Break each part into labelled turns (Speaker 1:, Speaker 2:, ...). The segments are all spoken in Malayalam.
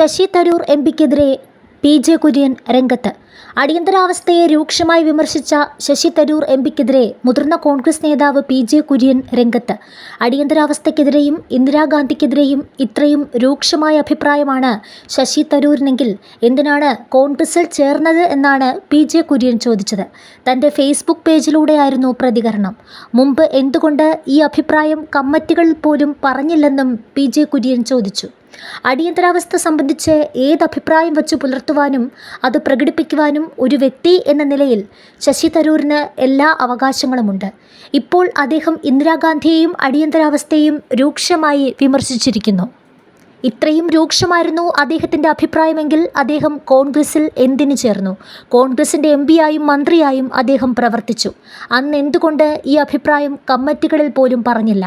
Speaker 1: ശശി തരൂർ എംപിക്കെതിരെ പി.ജെ. കുര്യൻ രംഗത്ത്. അടിയന്തരാവസ്ഥയെ രൂക്ഷമായി വിമർശിച്ച ശശി തരൂർ എംപിക്കെതിരെ മുതിർന്ന കോൺഗ്രസ് നേതാവ് പി.ജെ. കുര്യൻ രംഗത്ത്. അടിയന്തരാവസ്ഥയ്ക്കെതിരെയും ഇന്ദിരാഗാന്ധിക്കെതിരെയും ഇത്രയും രൂക്ഷമായ അഭിപ്രായമാണ് ശശി തരൂരിനെങ്കിൽ എന്തിനാണ് കോൺഗ്രസിൽ ചേർന്നത് എന്നാണ് പി.ജെ. കുര്യൻ ചോദിച്ചത്. തൻ്റെ ഫേസ്ബുക്ക് പേജിലൂടെയായിരുന്നു പ്രതികരണം. മുമ്പ് എന്തുകൊണ്ട് ഈ അഭിപ്രായം കമ്മിറ്റികളിൽ പോലും പറഞ്ഞില്ലെന്നും പി.ജെ. കുര്യൻ ചോദിച്ചു. അടിയന്തരാവസ്ഥ സംബന്ധിച്ച് ഏതഭിപ്രായം വച്ചു പുലർത്തുവാനും അത് പ്രകടിപ്പിക്കുവാനും ഒരു വ്യക്തി എന്ന നിലയിൽ ശശി തരൂരിന് എല്ലാ അവകാശങ്ങളുമുണ്ട്. ഇപ്പോൾ അദ്ദേഹം ഇന്ദിരാഗാന്ധിയെയും അടിയന്തരാവസ്ഥയെയും രൂക്ഷമായി വിമർശിച്ചിരിക്കുന്നു. ഇത്രയും രൂക്ഷമായിരുന്നു അദ്ദേഹത്തിൻ്റെ അഭിപ്രായമെങ്കിൽ അദ്ദേഹം കോൺഗ്രസിൽ എന്തിനു ചേർന്നു? കോൺഗ്രസിൻ്റെ എംപിയായും മന്ത്രിയായും അദ്ദേഹം പ്രവർത്തിച്ചു. അന്ന് എന്തുകൊണ്ട് ഈ അഭിപ്രായം കമ്മിറ്റികളിൽ പോലും പറഞ്ഞില്ല?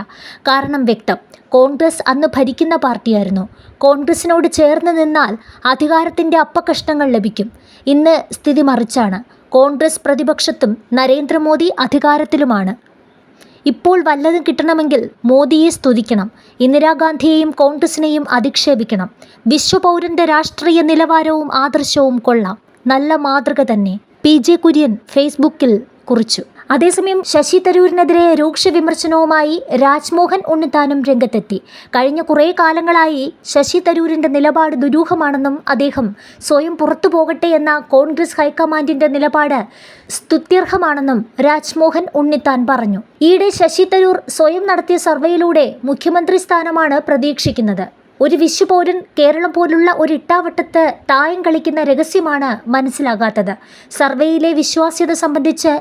Speaker 1: കാരണം വ്യക്തം. കോൺഗ്രസ് അന്ന് ഭരിക്കുന്ന പാർട്ടിയായിരുന്നു. കോൺഗ്രസിനോട് ചേർന്ന് നിന്നാൽ അധികാരത്തിൻ്റെ അപ്പകഷ്ണങ്ങൾ ലഭിക്കും. ഇന്ന് സ്ഥിതി മറിച്ചാണ്. കോൺഗ്രസ് പ്രതിപക്ഷത്തും നരേന്ദ്രമോദി അധികാരത്തിലുമാണ്. ഇപ്പോൾ വല്ലതും കിട്ടണമെങ്കിൽ മോദിയെ സ്തുതിക്കണം, ഇന്ദിരാഗാന്ധിയെയും കോൺഗ്രസിനെയും അധിക്ഷേപിക്കണം. വിശ്വപൗരൻ്റെ രാഷ്ട്രീയ നിലവാരവും ആദർശവും കൊള്ളാം. നല്ല മാതൃക തന്നെ, പി.ജെ. കുര്യൻ ഫേസ്ബുക്കിൽ കുറിച്ചു. അതേസമയം ശശി തരൂരിനെതിരെ രൂക്ഷ വിമർശനവുമായി രാജ്മോഹൻ ഉണ്ണിത്താനും രംഗത്തെത്തി. കഴിഞ്ഞ കുറേ കാലങ്ങളായി ശശി തരൂരിൻ്റെ നിലപാട് ദുരൂഹമാണെന്നും അദ്ദേഹം സ്വയം പുറത്തു പോകട്ടെ എന്ന കോൺഗ്രസ് ഹൈക്കമാൻഡിൻ്റെ നിലപാട് സ്തുത്യർഹമാണെന്നും രാജ്മോഹൻ ഉണ്ണിത്താൻ പറഞ്ഞു. ഈയിടെ ശശി തരൂർ സ്വയം നടത്തിയ സർവേയിലൂടെ മുഖ്യമന്ത്രി സ്ഥാനമാണ് പ്രതീക്ഷിക്കുന്നത്. ഒരു വിശ്വപൗരൻ കേരളം പോലുള്ള ഒരു ഇട്ടാവട്ടത്ത് തായം കളിക്കുന്ന രഹസ്യമാണ് മനസ്സിലാകാത്തത്. സർവേയിലെ വിശ്വാസ്യത സംബന്ധിച്ച്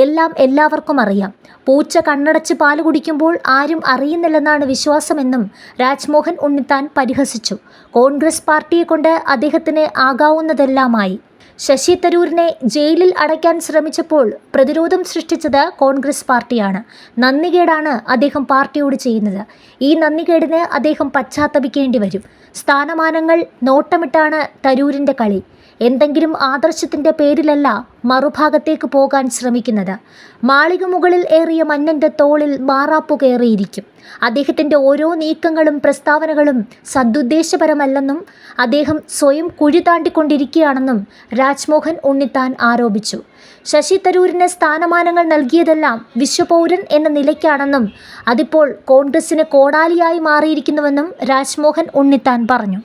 Speaker 1: എല്ലാം എല്ലാവർക്കും അറിയാം. പൂച്ച കണ്ണടച്ച് പാല് കുടിക്കുമ്പോൾ ആരും അറിയുന്നില്ലെന്നാണ് വിശ്വാസമെന്നും രാജ്മോഹൻ ഉണ്ണിത്താൻ പരിഹസിച്ചു. കോൺഗ്രസ് പാർട്ടിയെ കൊണ്ട് അദ്ദേഹത്തിന് ആകാവുന്നതെല്ലാമായി. ശശി തരൂരിനെ ജയിലിൽ അടയ്ക്കാൻ ശ്രമിച്ചപ്പോൾ പ്രതിരോധം സൃഷ്ടിച്ചത് കോൺഗ്രസ് പാർട്ടിയാണ്. നന്ദികേടാണ് അദ്ദേഹം പാർട്ടിയോട് ചെയ്യുന്നത്. ഈ നന്ദികേടിന് അദ്ദേഹം പശ്ചാത്തപിക്കേണ്ടി വരും. സ്ഥാനമാനങ്ങൾ നോട്ടമിട്ടാണ് തരൂരിൻ്റെ കളി. എന്തെങ്കിലും ആദർശത്തിൻ്റെ പേരിലല്ല മറുഭാഗത്തേക്ക് പോകാൻ ശ്രമിക്കുന്നത്. മാളിക മുകളിൽ ഏറിയ മന്നൻ്റെ തോളിൽ മാറാപ്പു കയറിയിരിക്കും. അദ്ദേഹത്തിൻ്റെ ഓരോ നീക്കങ്ങളും പ്രസ്താവനകളും സദുദ്ദേശപരമല്ലെന്നും അദ്ദേഹം സ്വയം കുഴി താണ്ടിക്കൊണ്ടിരിക്കുകയാണെന്നും രാജ്മോഹൻ ഉണ്ണിത്താൻ ആരോപിച്ചു. ശശി തരൂരിന് സ്ഥാനമാനങ്ങൾ നൽകിയതെല്ലാം വിശ്വപൗരൻ എന്ന നിലയ്ക്കാണെന്നും അതിപ്പോൾ കോൺഗ്രസിന് കോടാലിയായി മാറിയിരിക്കുന്നുവെന്നും രാജ്മോഹൻ ഉണ്ണിത്താൻ പറഞ്ഞു.